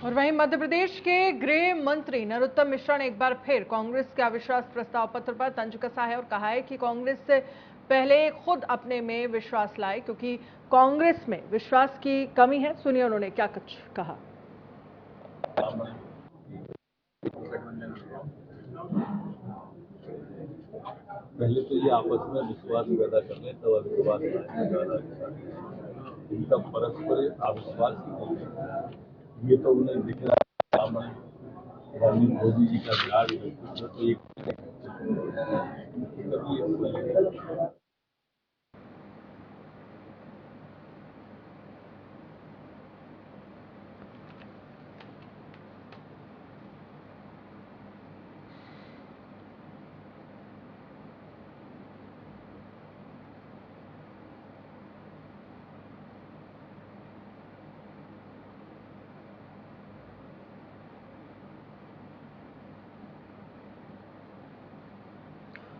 और वहीं मध्य प्रदेश के गृह मंत्री नरोत्तम मिश्रा ने एक बार फिर कांग्रेस के अविश्वास प्रस्ताव पत्र पर तंज कसा है और कहा है कि कांग्रेस से पहले खुद अपने में विश्वास लाए, क्योंकि कांग्रेस में विश्वास की कमी है। सुनिए उन्होंने क्या कुछ कहा। पहले तो ये आपस में विश्वास पैदा कर लें, तब अविश्वास ज्यादा इनका परस्पर अविश्वास ही नहीं है। ये तो उन्हें दिख रहा है। रानी मोदी जी का बिहार तो एक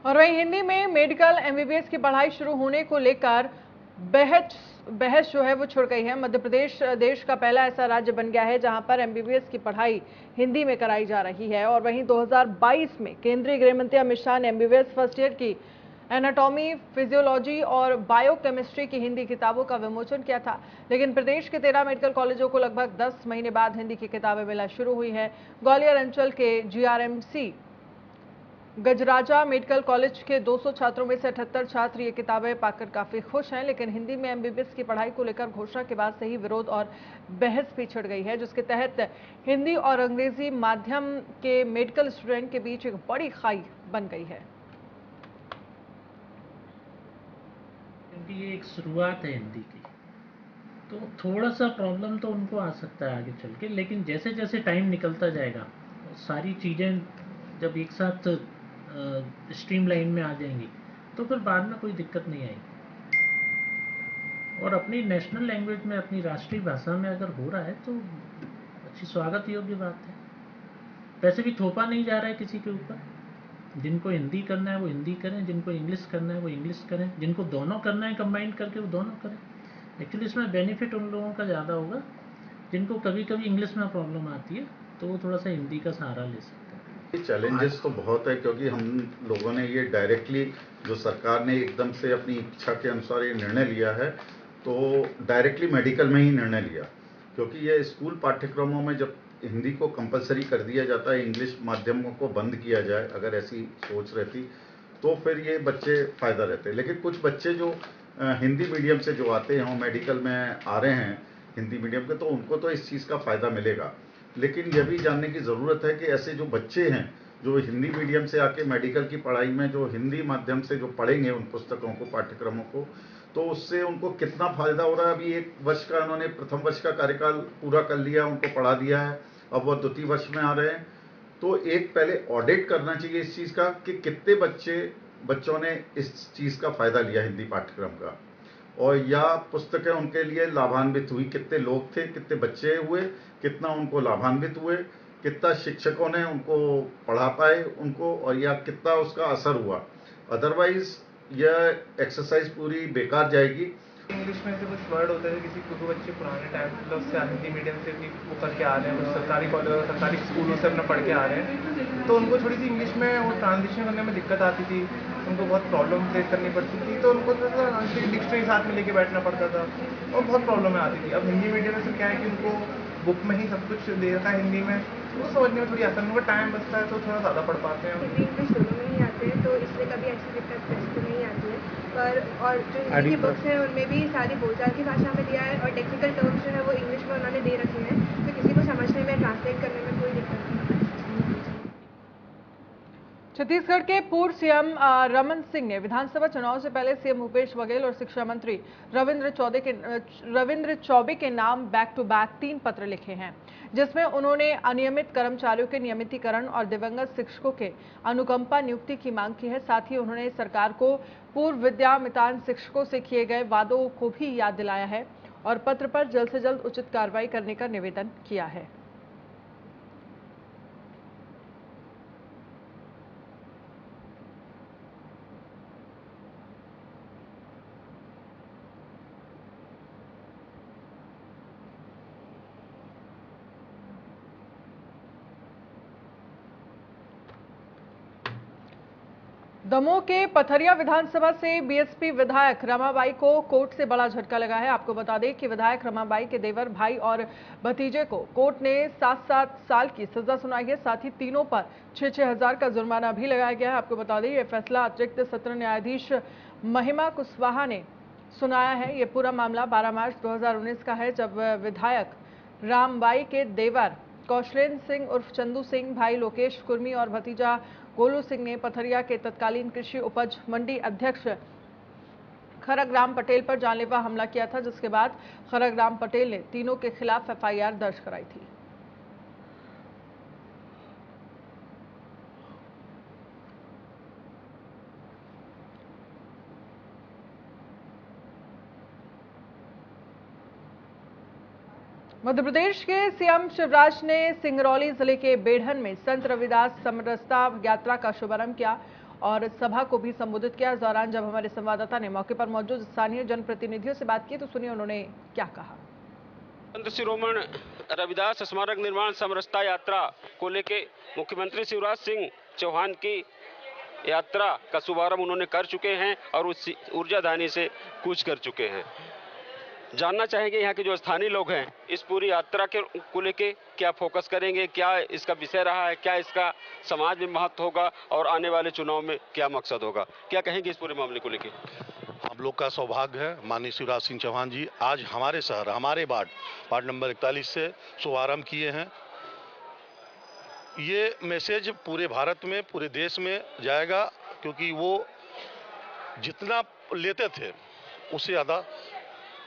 और वहीं हिंदी में मेडिकल एमबीबीएस की पढ़ाई शुरू होने को लेकर बहस बहस जो है वो छिड़ गई है। मध्य प्रदेश देश का पहला ऐसा राज्य बन गया है जहां पर एमबीबीएस की पढ़ाई हिंदी में कराई जा रही है। और वहीं 2022 में केंद्रीय गृह मंत्री अमित शाह ने एमबीबीएस फर्स्ट ईयर की एनाटॉमी, फिजियोलॉजी और बायोकेमिस्ट्री की हिंदी किताबों का विमोचन किया था। लेकिन प्रदेश के 13 मेडिकल कॉलेजों को लगभग 10 महीने बाद हिंदी की किताबें मिलना शुरू हुई है। ग्वालियर अंचल के जीआरएमसी गजराजा मेडिकल कॉलेज के 200 छात्रों में से 78 छात्र ये किताबें पाकर काफी खुश हैं। लेकिन हिंदी में एमबीबीएस की पढ़ाई को लेकर घोषणा के बाद से ही विरोध और बहस भी छिड़ गई है, जिसके तहत हिंदी और अंग्रेजी माध्यम के मेडिकल स्टूडेंट के बीच एक बड़ी खाई बन गई है। क्योंकि ये एक शुरुआत है हिंदी की, तो थोड़ा सा प्रॉब्लम तो उनको आ सकता है आगे चल के, लेकिन जैसे जैसे टाइम निकलता जाएगा सारी चीज़ें जब एक साथ स्ट्रीम लाइन में आ जाएंगी तो फिर बाद में कोई दिक्कत नहीं आएगी। और अपनी नेशनल लैंग्वेज में, अपनी राष्ट्रीय भाषा में अगर हो रहा है तो अच्छी स्वागत योग्य बात है। वैसे भी थोपा नहीं जा रहा है किसी के ऊपर। जिनको हिंदी करना है वो हिंदी करें, जिनको इंग्लिश करना है वो इंग्लिश करें, जिनको दोनों करना है कंबाइन करके वो दोनों करें। एक्चुअली इसमें बेनिफिट उन लोगों का ज़्यादा होगा जिनको कभी कभी इंग्लिश में प्रॉब्लम आती है, तो वो थोड़ा सा हिंदी का सहारा ले सकते हैं। चैलेंजेस तो बहुत है, क्योंकि हम लोगों ने ये डायरेक्टली, जो सरकार ने एकदम से अपनी इच्छा के अनुसार ये निर्णय लिया है, तो डायरेक्टली मेडिकल में ही निर्णय लिया। क्योंकि ये स्कूल पाठ्यक्रमों में जब हिंदी को कंपलसरी कर दिया जाता है, इंग्लिश माध्यमों को बंद किया जाए, अगर ऐसी सोच रहती तो फिर ये बच्चे फ़ायदा रहते। लेकिन कुछ बच्चे जो हिंदी मीडियम से जो आते हैं, मेडिकल में आ रहे हैं हिंदी मीडियम के, तो उनको तो इस चीज़ का फ़ायदा मिलेगा। लेकिन यह भी जानने की ज़रूरत है कि ऐसे जो बच्चे हैं जो हिंदी मीडियम से आके मेडिकल की पढ़ाई में जो हिंदी माध्यम से जो पढ़ेंगे उन पुस्तकों को, पाठ्यक्रमों को, तो उससे उनको कितना फ़ायदा हो रहा है। अभी 1 वर्ष का उन्होंने प्रथम वर्ष का कार्यकाल पूरा कर लिया, उनको पढ़ा दिया है, अब वो द्वितीय वर्ष में आ रहे हैं। तो एक पहले ऑडिट करना चाहिए इस चीज़ का कि कितने बच्चों ने इस चीज़ का फ़ायदा लिया हिंदी पाठ्यक्रम का, और या पुस्तकें उनके लिए लाभान्वित हुई, कितने लोग थे, कितने बच्चे हुए, कितना उनको लाभान्वित हुए, कितना शिक्षकों ने उनको पढ़ा पाए उनको, और या कितना उसका असर हुआ। अदरवाइज यह एक्सरसाइज पूरी बेकार जाएगी। इंग्लिश में से कुछ वर्ड होते हैं, किसी को बच्चे पुराने टाइम मतलब उससे हिंदी मीडियम से भी वो करके आ रहे हैं, कुछ सरकारी कॉलेज सरकारी स्कूलों से अपना पढ़ के आ रहे हैं, तो उनको थोड़ी सी इंग्लिश में वो ट्रांजिशन करने में दिक्कत आती थी, उनको बहुत प्रॉब्लम फेस करनी पड़ती थी, तो उनको थोड़ा डिक्शनरी साथ में लेके बैठना पड़ता था और बहुत प्रॉब्लम आती थी। अब हिंदी मीडियम में से क्या है कि उनको बुक में ही सब कुछ दे रखा है हिंदी में, तो समझने में थोड़ी आसान, उनको टाइम बचता है तो थोड़ा ज़्यादा पढ़ पाते हैं। हिंदी इंग्लिश दोनों में ही आते हैं, तो इसलिए कभी ऐसी दिक्कत वैसे तो नहीं आती है। पर और जो हिंदी की बुक्स हैं उनमें भी सारी बोलचाल की भाषा में दिया है और टेक्निकल टर्म्स जो है वो इंग्लिश में उन्होंने दे रखे हैं, तो किसी को समझने में, ट्रांसलेट करने में कोई दिक्कत नहीं है। छत्तीसगढ़ के पूर्व सीएम रमन सिंह ने विधानसभा चुनाव से पहले सीएम भूपेश बघेल और शिक्षा मंत्री रविंद्र चौबे के नाम बैक टू बैक 3 पत्र लिखे हैं, जिसमें उन्होंने अनियमित कर्मचारियों के नियमितीकरण और दिवंगत शिक्षकों के अनुकंपा नियुक्ति की मांग की है। साथ ही उन्होंने सरकार को पूर्व विद्या मितान शिक्षकों से किए गए वादों को भी याद दिलाया है और पत्र पर जल्द से जल्द उचित कार्रवाई करने का निवेदन किया है। दमोह के पथरिया विधानसभा से बीएसपी विधायक रमाबाई को कोर्ट से बड़ा झटका लगा है। आपको बता दें कि विधायक रमाबाई के देवर, भाई और भतीजे को कोर्ट ने 7-7 साल की सजा सुनाई है। साथ ही तीनों पर 6-6 हजार का जुर्माना भी लगाया गया है। आपको बता दें यह फैसला अतिरिक्त सत्र न्यायाधीश महिमा कुशवाहा ने सुनाया है। ये पूरा मामला 12 मार्च 2019 का है, जब विधायक रामबाई के देवर कौशलेंद्र सिंह उर्फ चंदू सिंह, भाई लोकेश कुर्मी और भतीजा गोलू सिंह ने पथरिया के तत्कालीन कृषि उपज मंडी अध्यक्ष खरग राम पटेल पर जानलेवा हमला किया था, जिसके बाद खरग राम पटेल ने तीनों के खिलाफ एफआईआर दर्ज कराई थी। मध्य प्रदेश के सीएम शिवराज ने सिंगरौली जिले के बेढ़न में संत रविदास समरसता यात्रा का शुभारंभ किया और सभा को भी संबोधित किया। इस दौरान जब हमारे संवाददाता ने मौके पर मौजूद स्थानीय जनप्रतिनिधियों से बात की तो सुनिए उन्होंने क्या कहा। संत शिरोमणि रविदास स्मारक निर्माण समरसता यात्रा को लेके मुख्यमंत्री शिवराज सिंह चौहान की यात्रा का शुभारंभ उन्होंने कर चुके हैं और उस ऊर्जाधानी से कूच कर चुके हैं। जानना चाहेंगे यहाँ के जो स्थानीय लोग हैं इस पूरी यात्रा के को लेके क्या फोकस करेंगे, क्या इसका विषय रहा है, क्या इसका समाज में महत्व होगा और आने वाले चुनाव में क्या मकसद होगा, क्या कहेंगे इस पूरे मामले को लेके। हम लोग का सौभाग्य है माननीय शिवराज सिंह चौहान जी आज हमारे शहर, हमारे वार्ड नंबर 41 से शुभारंभ किए हैं। ये मैसेज पूरे भारत में, पूरे देश में जाएगा, क्योंकि वो जितना लेते थे उससे ज़्यादा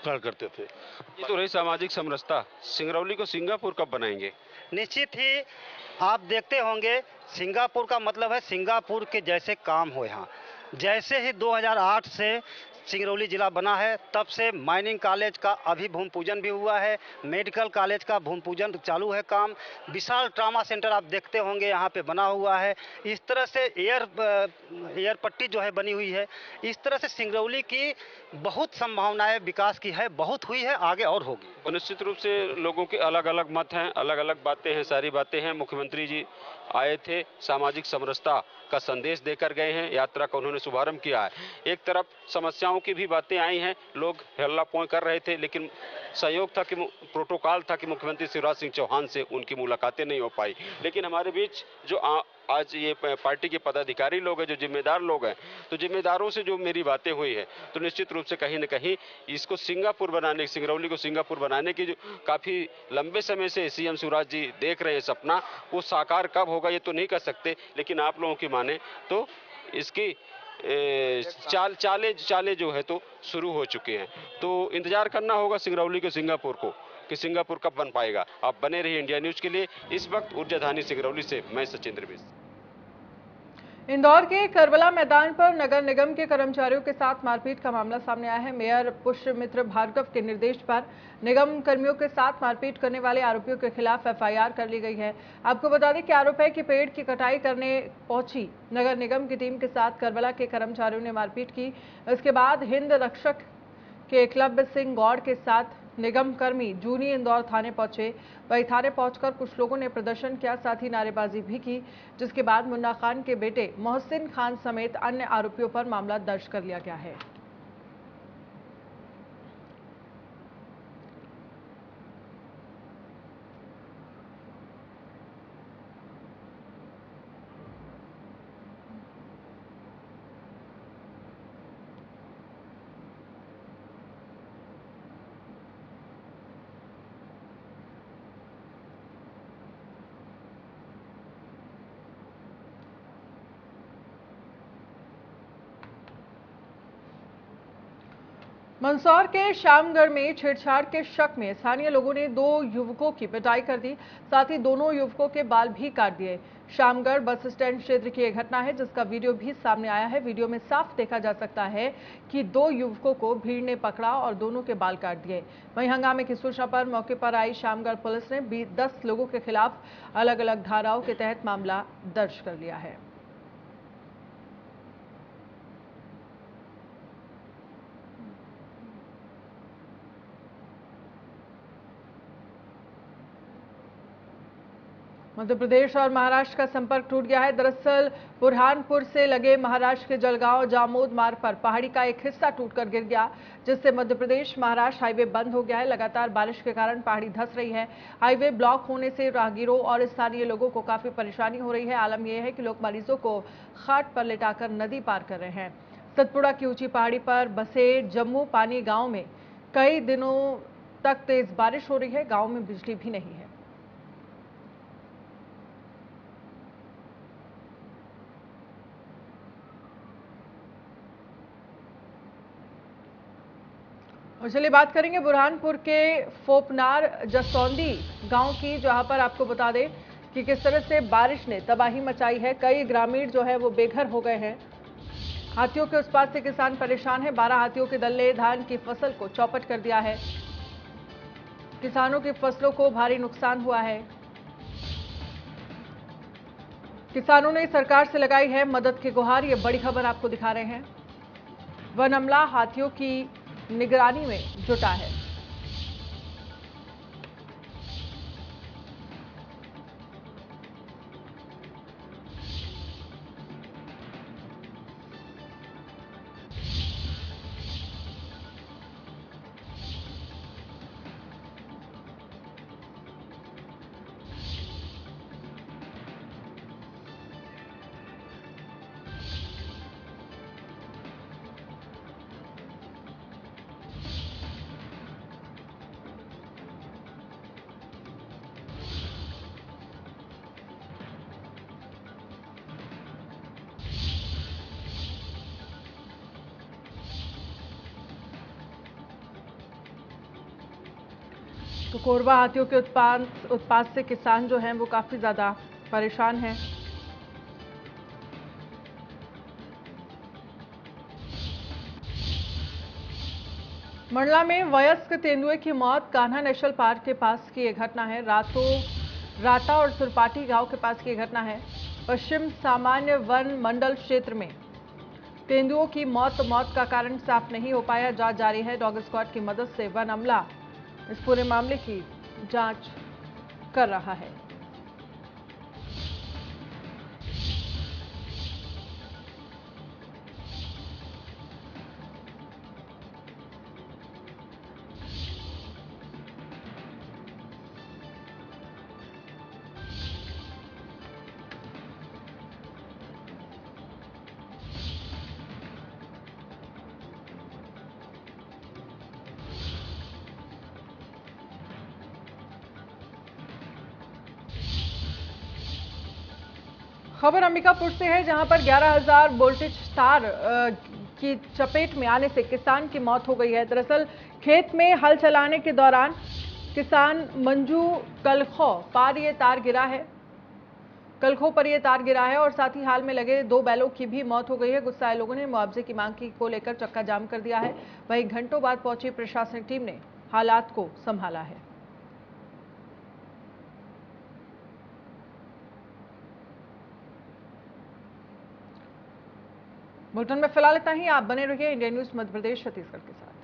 करते थे। ये तो रही सामाजिक समरसता, सिंगरौली को सिंगापुर कब बनाएंगे? निश्चित ही आप देखते होंगे, सिंगापुर का मतलब है सिंगापुर के जैसे काम हो। यहाँ जैसे ही 2008 से सिंगरौली जिला बना है, तब से माइनिंग कॉलेज का अभी भूमि पूजन भी हुआ है, मेडिकल कॉलेज का भूमि पूजन चालू है काम, विशाल ट्रामा सेंटर आप देखते होंगे यहाँ पे बना हुआ है। इस तरह से एयर पट्टी जो है बनी हुई है। इस तरह से सिंगरौली की बहुत संभावनाएं विकास की है, बहुत हुई है, आगे और होगी। तो निश्चित रूप से लोगों के अलग अलग मत हैं, अलग अलग बातें हैं, सारी बातें हैं। मुख्यमंत्री जी आए थे, सामाजिक समरसता का संदेश देकर गए हैं, यात्रा का उन्होंने शुभारंभ किया है। एक तरफ समस्याओं की भी बातें आई हैं, लोग हल्ला पोय कर रहे थे, लेकिन सहयोग था कि प्रोटोकॉल था कि मुख्यमंत्री शिवराज सिंह चौहान से उनकी मुलाकातें नहीं हो पाई। लेकिन हमारे बीच जो आज ये पार्टी के पदाधिकारी लोग हैं, जो जिम्मेदार लोग हैं, तो जिम्मेदारों से जो मेरी बातें हुई है, तो निश्चित रूप से कहीं न कहीं इसको सिंगापुर बनाने, सिंगरौली को सिंगापुर बनाने की जो काफ़ी लंबे समय से सीएम शिवराज जी देख रहे हैं सपना, वो साकार कब होगा ये तो नहीं कर सकते, लेकिन आप लोगों की माने तो इसकी चाले जो है तो शुरू हो चुके हैं। तो इंतजार करना होगा सिंगरौली के सिंगापुर को कि सिंगापुर कब बन पाएगा। आप बने रहिए इंडिया न्यूज के लिए। इस वक्त ऊर्जाधानी सिंगरौली से मैं सचिंद्र मिश्र। इंदौर के करबला मैदान पर नगर निगम के कर्मचारियों के साथ मारपीट का मामला सामने आया है। मेयर पुष्यमित्र भार्गव के निर्देश पर निगम कर्मियों के साथ मारपीट करने वाले आरोपियों के खिलाफ एफआईआर कर ली गई है। आपको बता दें कि आरोप है कि पेड़ की कटाई करने पहुंची नगर निगम की टीम के साथ करबला के कर्मचारियों ने मारपीट की। इसके बाद हिंद रक्षक के एकलव्य सिंह गौड़ के साथ निगम कर्मी जूनी इंदौर थाने पहुंचे। वहीं थाने पहुंचकर कुछ लोगों ने प्रदर्शन किया, साथ ही नारेबाजी भी की, जिसके बाद मुन्ना खान के बेटे मोहसिन खान समेत अन्य आरोपियों पर मामला दर्ज कर लिया गया है। मंदसौर के श्यामगढ़ में छेड़छाड़ के शक में स्थानीय लोगों ने 2 युवकों की पिटाई कर दी, साथ ही दोनों युवकों के बाल भी काट दिए। श्यामगढ़ बस स्टैंड क्षेत्र की यह घटना है, जिसका वीडियो भी सामने आया है। वीडियो में साफ देखा जा सकता है कि 2 युवकों को भीड़ ने पकड़ा और दोनों के बाल काट दिए। वहीं हंगामे की सूचना पर मौके पर आई श्यामगढ़ पुलिस ने 10 लोगों के खिलाफ अलग अलग धाराओं के तहत मामला दर्ज कर लिया है। मध्य प्रदेश और महाराष्ट्र का संपर्क टूट गया है। दरअसल बुरहानपुर से लगे महाराष्ट्र के जलगांव जामोद मार्ग पर पहाड़ी का एक हिस्सा टूटकर गिर गया, जिससे मध्य प्रदेश महाराष्ट्र हाईवे बंद हो गया है। लगातार बारिश के कारण पहाड़ी धंस रही है। हाईवे ब्लॉक होने से राहगीरों और स्थानीय लोगों को काफी परेशानी हो रही है। आलम यह है कि लोग मरीजों को खाट पर लिटाकर नदी पार कर रहे हैं। सतपुड़ा की ऊंची पहाड़ी पर बसे जम्मू पानी गांव में कई दिनों तक तेज बारिश हो रही है। गांव में बिजली भी नहीं है। और चलिए बात करेंगे बुरहानपुर के फोपनार जसौंदी गांव की, जहां पर आपको बता दें कि किस तरह से बारिश ने तबाही मचाई है। कई ग्रामीण जो है वो बेघर हो गए हैं। हाथियों के उत्पात से किसान परेशान हैं। 12 हाथियों के दल ने धान की फसल को चौपट कर दिया है। किसानों की फसलों को भारी नुकसान हुआ है। किसानों ने सरकार से लगाई है मदद की गुहार। ये बड़ी खबर आपको दिखा रहे हैं। वन अमला हाथियों की निगरानी में जुटा है। तो कोरबा हाथियों के उत्पात से किसान जो हैं वो काफी ज्यादा परेशान हैं। मंडला में वयस्क तेंदुए की मौत। कान्हा नेशनल पार्क के पास की यह घटना है। राता और सुरपाटी गांव के पास की घटना है। पश्चिम सामान्य वन मंडल क्षेत्र में तेंदुओं की मौत का कारण साफ नहीं हो पाया। जांच जारी है। डॉग स्क्वाड की मदद से वन अमला इस पूरे मामले की जांच कर रहा है। खबर अंबिकापुर से है, जहां पर 11,000 वोल्टेज तार की चपेट में आने से किसान की मौत हो गई है। दरअसल खेत में हल चलाने के दौरान किसान मंजू कलखो पर ये तार गिरा है और साथ ही हाल में लगे 2 बैलों की भी मौत हो गई है। गुस्साए लोगों ने मुआवजे की मांग को लेकर चक्का जाम कर दिया है। वहीं घंटों बाद पहुंची प्रशासनिक टीम ने हालात को संभाला है। बुलेटिन में फिलहाल इतना ही। आप बने रहिए इंडिया न्यूज मध्य प्रदेश छत्तीसगढ़ के साथ।